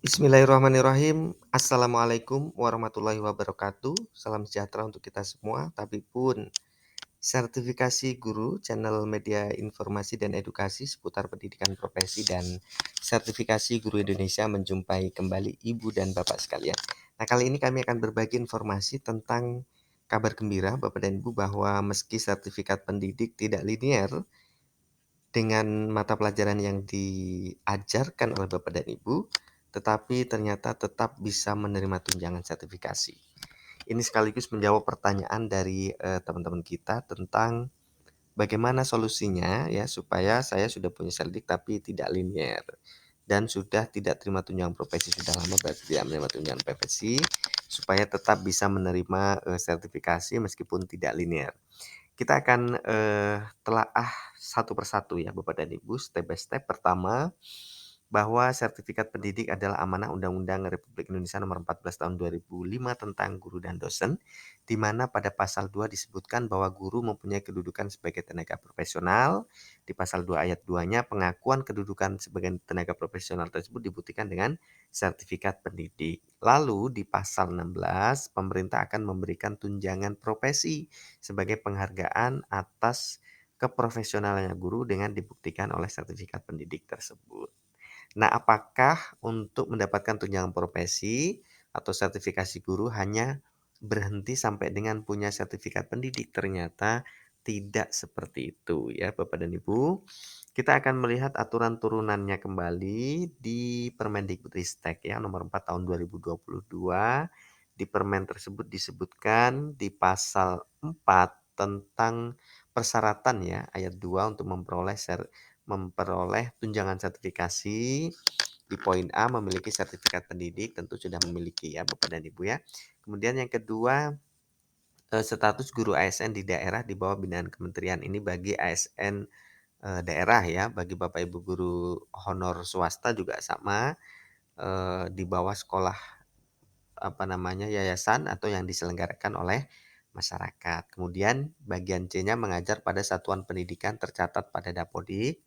Bismillahirrahmanirrahim. Assalamualaikum warahmatullahi wabarakatuh. Salam sejahtera untuk kita semua. Tapi pun sertifikasi guru, channel media informasi dan edukasi seputar pendidikan profesi dan sertifikasi guru Indonesia menjumpai kembali Ibu dan Bapak sekalian. Nah, kali ini kami akan berbagi informasi tentang kabar gembira Bapak dan Ibu bahwa meski sertifikat pendidik tidak linear dengan mata pelajaran yang diajarkan oleh Bapak dan Ibu, tetapi ternyata tetap bisa menerima tunjangan sertifikasi. Ini sekaligus menjawab pertanyaan dari teman-teman kita tentang bagaimana solusinya ya supaya saya sudah punya sertifikat tapi tidak linear dan sudah tidak terima tunjangan profesi sudah lama berarti tidak menerima tunjangan profesi supaya tetap bisa menerima sertifikasi meskipun tidak linear. Kita akan telaah satu persatu ya Bapak dan Ibu, step by step. Pertama, bahwa sertifikat pendidik adalah amanah Undang-Undang Republik Indonesia Nomor 14 Tahun 2005 tentang guru dan dosen, di mana pada pasal 2 disebutkan bahwa guru mempunyai kedudukan sebagai tenaga profesional. Di pasal 2 ayat 2-nya pengakuan kedudukan sebagai tenaga profesional tersebut dibuktikan dengan sertifikat pendidik. Lalu di pasal 16, pemerintah akan memberikan tunjangan profesi sebagai penghargaan atas keprofesionalannya guru dengan dibuktikan oleh sertifikat pendidik tersebut. Nah, apakah untuk mendapatkan tunjangan profesi atau sertifikasi guru hanya berhenti sampai dengan punya sertifikat pendidik? Ternyata tidak seperti itu ya Bapak dan Ibu. Kita akan melihat aturan turunannya kembali di Permendikbudristek ya nomor 4 tahun 2022. Di permen tersebut disebutkan di pasal 4 tentang persyaratan ya ayat 2 untuk memperoleh tunjangan sertifikasi. Di poin A memiliki sertifikat pendidik, tentu sudah memiliki ya Bapak dan Ibu ya. Kemudian yang kedua, status guru ASN di daerah di bawah binaan kementerian ini bagi ASN daerah ya, bagi Bapak Ibu guru honor swasta juga sama, di bawah sekolah yayasan atau yang diselenggarakan oleh masyarakat. Kemudian bagian C-nya mengajar pada satuan pendidikan tercatat pada Dapodik.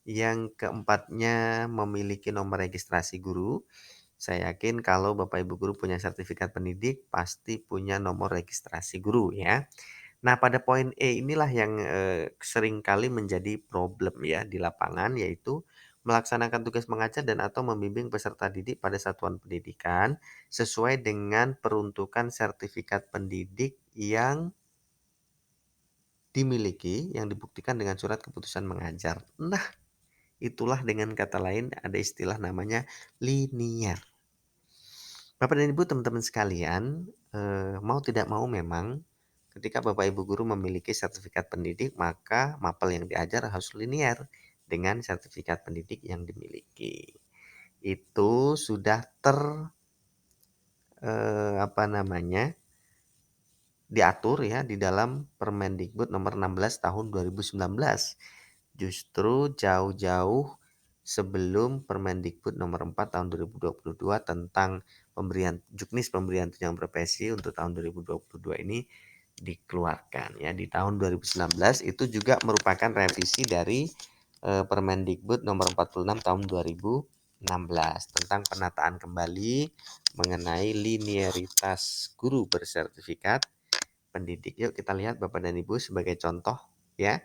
Yang keempatnya memiliki nomor registrasi guru. Saya yakin kalau Bapak Ibu guru punya sertifikat pendidik pasti punya nomor registrasi guru ya. Nah, pada poin E inilah yang seringkali menjadi problem ya di lapangan, yaitu melaksanakan tugas mengajar dan atau membimbing peserta didik pada satuan pendidikan sesuai dengan peruntukan sertifikat pendidik yang dimiliki, yang dibuktikan dengan surat keputusan mengajar. Nah, itulah dengan kata lain ada istilah namanya linear. Bapak dan Ibu, teman-teman sekalian, mau tidak mau memang ketika Bapak Ibu guru memiliki sertifikat pendidik, maka mapel yang diajar harus linear dengan sertifikat pendidik yang dimiliki. Itu sudah diatur ya di dalam Permendikbud nomor 16 tahun 2019. Justru jauh-jauh sebelum Permendikbud nomor 4 tahun 2022 tentang Juknis pemberian tunjangan profesi untuk tahun 2022 ini dikeluarkan ya. Di tahun 2019 itu juga merupakan revisi dari Permendikbud nomor 46 tahun 2016 tentang penataan kembali mengenai linearitas guru bersertifikat pendidik. Yuk kita lihat Bapak dan Ibu sebagai contoh ya.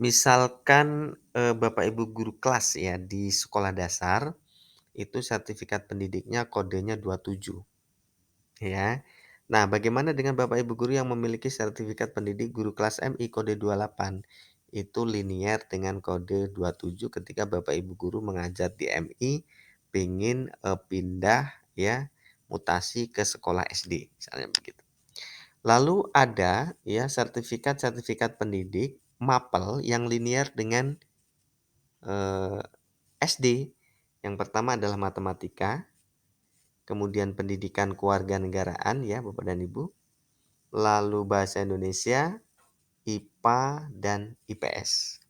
Misalkan Bapak Ibu guru kelas ya di sekolah dasar itu sertifikat pendidiknya kodenya 27 ya. Nah, bagaimana dengan Bapak Ibu guru yang memiliki sertifikat pendidik guru kelas MI kode 28? Itu linear dengan kode 27 ketika Bapak Ibu guru mengajar di MI pengen pindah ya mutasi ke sekolah SD misalnya begitu. Lalu ada ya sertifikat pendidik mapel yang linear dengan SD. Yang pertama adalah matematika, kemudian pendidikan kewarganegaraan ya Bapak dan Ibu, lalu bahasa Indonesia, IPA dan IPS.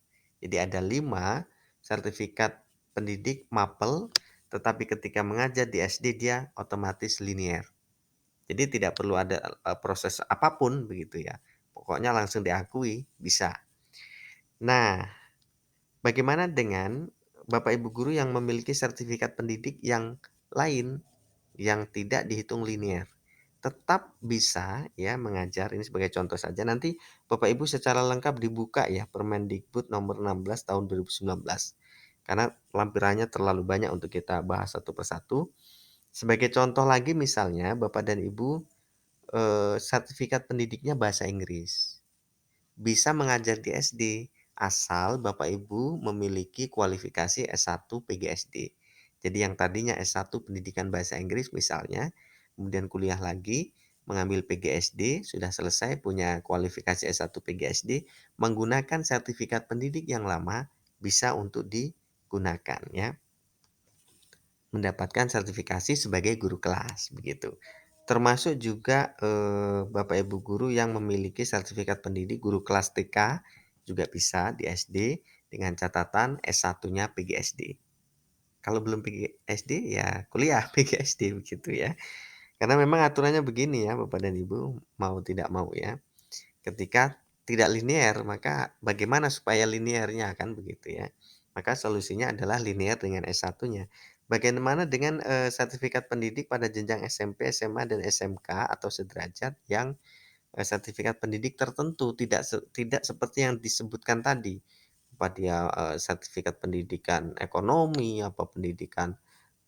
Jadi ada 5 sertifikat pendidik mapel, tetapi ketika mengajar di SD dia otomatis linear. Jadi tidak perlu ada proses apapun begitu ya. Pokoknya langsung diakui bisa. Nah, bagaimana dengan Bapak Ibu guru yang memiliki sertifikat pendidik yang lain yang tidak dihitung linear tetap bisa ya mengajar, ini sebagai contoh saja. Nanti Bapak Ibu secara lengkap dibuka ya Permendikbud nomor 16 tahun 2019. Karena lampirannya terlalu banyak untuk kita bahas satu persatu. Sebagai contoh lagi misalnya Bapak dan Ibu sertifikat pendidiknya bahasa Inggris. Bisa mengajar di SD, asal Bapak Ibu memiliki kualifikasi S1 PGSD. Jadi yang tadinya S1 Pendidikan Bahasa Inggris misalnya, kemudian kuliah lagi, mengambil PGSD, sudah selesai punya kualifikasi S1 PGSD, menggunakan sertifikat pendidik yang lama bisa untuk digunakan ya. Mendapatkan sertifikasi sebagai guru kelas begitu. Termasuk juga Bapak Ibu guru yang memiliki sertifikat pendidik guru kelas TK juga bisa di SD dengan catatan S1-nya PGSD. Kalau belum PGSD ya kuliah PGSD begitu ya. Karena memang aturannya begini ya Bapak dan Ibu, mau tidak mau ya. Ketika tidak linear, maka bagaimana supaya linearnya kan begitu ya. Maka solusinya adalah linear dengan S1-nya. Bagaimana dengan sertifikat pendidik pada jenjang SMP, SMA, dan SMK atau sederajat yang sertifikat pendidik tertentu tidak seperti yang disebutkan tadi. Apa dia sertifikat pendidikan ekonomi, apa pendidikan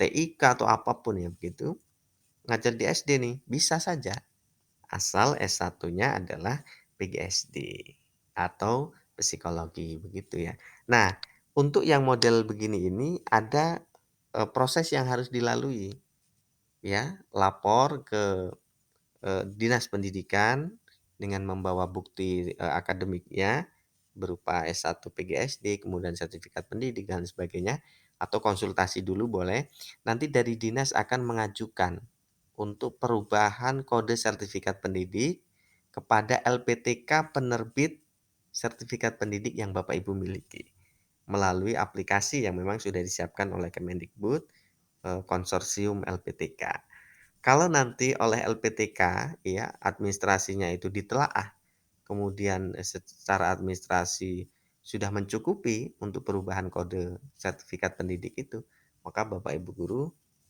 TIK atau apapun ya begitu. Ngajar di SD nih, bisa saja asal S1-nya adalah PGSD atau psikologi begitu ya. Nah, untuk yang model begini ini ada proses yang harus dilalui ya, lapor ke Dinas Pendidikan dengan membawa bukti akademiknya berupa S1 PGSD, kemudian sertifikat pendidik dan sebagainya atau konsultasi dulu boleh. Nanti dari dinas akan mengajukan untuk perubahan kode sertifikat pendidik kepada LPTK penerbit sertifikat pendidik yang Bapak Ibu miliki melalui aplikasi yang memang sudah disiapkan oleh Kemendikbud konsorsium LPTK. Kalau nanti oleh LPTK ya administrasinya itu ditelaah, kemudian secara administrasi sudah mencukupi untuk perubahan kode sertifikat pendidik itu, maka Bapak Ibu guru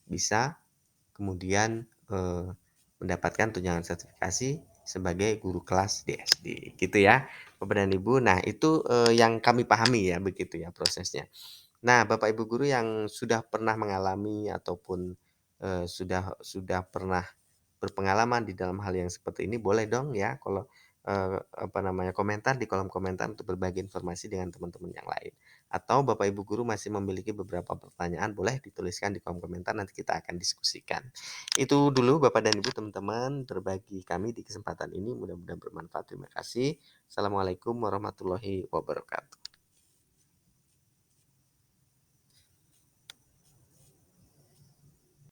bisa kemudian mendapatkan tunjangan sertifikasi sebagai guru kelas di SD gitu ya Bapak dan Ibu. Nah itu yang kami pahami ya begitu ya prosesnya. Nah Bapak Ibu guru yang sudah pernah mengalami ataupun sudah pernah berpengalaman di dalam hal yang seperti ini boleh dong ya kalau apa namanya komentar di kolom komentar untuk berbagi informasi dengan teman-teman yang lain. Atau Bapak Ibu guru masih memiliki beberapa pertanyaan boleh dituliskan di kolom komentar nanti kita akan diskusikan. Itu dulu Bapak dan Ibu teman-teman berbagi kami di kesempatan ini mudah-mudahan bermanfaat. Terima kasih. Assalamualaikum warahmatullahi wabarakatuh.